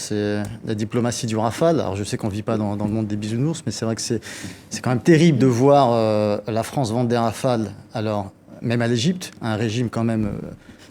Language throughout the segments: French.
c'est la diplomatie du Rafale. Alors je sais qu'on ne vit pas dans le monde des bisounours, mais c'est vrai que c'est quand même terrible de voir la France vendre des Rafales, alors même à l'Égypte, un régime quand même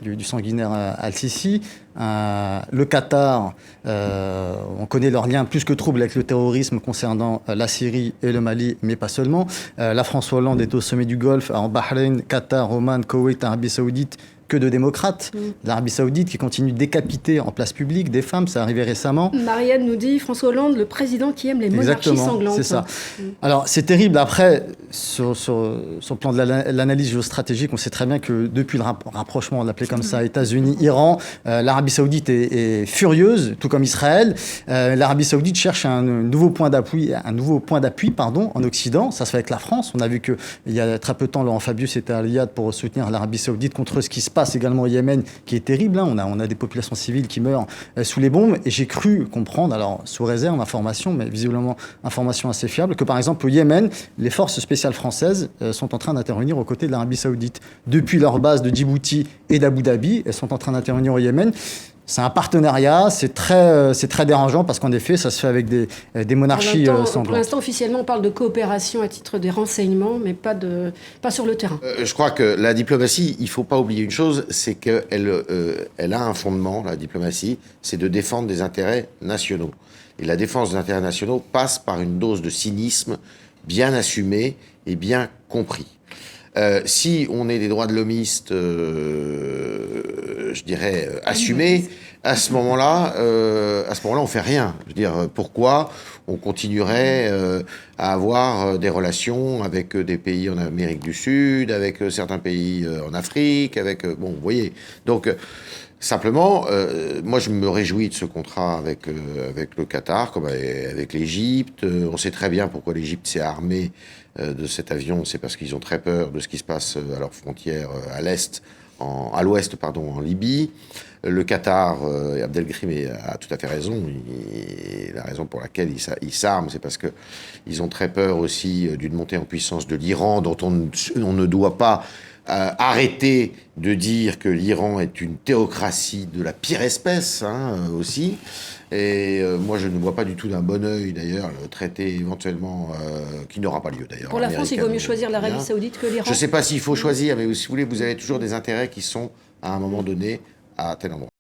du sanguinaire Al-Sisi. Le Qatar, on connaît leurs liens plus que troubles avec le terrorisme concernant la Syrie et le Mali, mais pas seulement. La François Hollande est au sommet du Golfe, en Bahreïn, Qatar, Oman, Koweït, Arabie Saoudite. Que de démocrates. L'Arabie Saoudite qui continue de décapiter en place publique des femmes, ça arrivé récemment. Marianne nous dit François Hollande, le président qui aime les monarchies sanglantes. C'est ça. Alors c'est terrible. Après, sur le plan de l'analyse géostratégique, on sait très bien que depuis le rapprochement, on l'appelait comme ça, États-Unis, Iran, l'Arabie Saoudite est furieuse, tout comme Israël. L'Arabie Saoudite cherche un nouveau point d'appui en Occident. Ça se fait avec la France. On a vu qu'il y a très peu de temps, Laurent Fabius était à Riyad pour soutenir l'Arabie Saoudite contre ce qui se passe également au Yémen, qui est terrible. On a des populations civiles qui meurent sous les bombes. Et j'ai cru comprendre, alors sous réserve d'informations, mais visiblement informations assez fiables, que par exemple au Yémen, les forces spéciales françaises sont en train d'intervenir aux côtés de l'Arabie Saoudite. Depuis leur base de Djibouti et d'Abu Dhabi, elles sont en train d'intervenir au Yémen. C'est un partenariat, c'est très dérangeant parce qu'en effet, ça se fait avec des monarchies sanglantes. Pour l'instant, officiellement, on parle de coopération à titre des renseignements, mais pas sur le terrain. Je crois que la diplomatie, il ne faut pas oublier une chose, c'est qu'elle a un fondement, la diplomatie, c'est de défendre des intérêts nationaux. Et la défense des intérêts nationaux passe par une dose de cynisme bien assumée et bien compris. Si on est des droits de l'homiste, je dirais, assumés, à ce moment-là, on fait rien. Je veux dire, pourquoi on continuerait à avoir des relations avec des pays en Amérique du Sud, avec certains pays en Afrique, bon, vous voyez. Donc, simplement, moi, je me réjouis de ce contrat avec le Qatar, comme avec l'Égypte. On sait très bien pourquoi l'Égypte s'est armée de cet avion. C'est parce qu'ils ont très peur de ce qui se passe à leurs frontières à l'ouest, en Libye. Le Qatar, Abdelkrim a tout à fait raison. La raison pour laquelle ils s'arment, c'est parce qu'ils ont très peur aussi d'une montée en puissance de l'Iran, dont on ne doit pas arrêter de dire que l'Iran est une théocratie de la pire espèce, aussi. Et moi, je ne vois pas du tout d'un bon œil, d'ailleurs, le traité éventuellement, qui n'aura pas lieu, d'ailleurs. Pour la France, il vaut mieux choisir l'Arabie Saoudite que l'Iran. Je ne sais pas s'il faut choisir, mais si vous voulez, vous avez toujours des intérêts qui sont, à un moment donné, à tel endroit.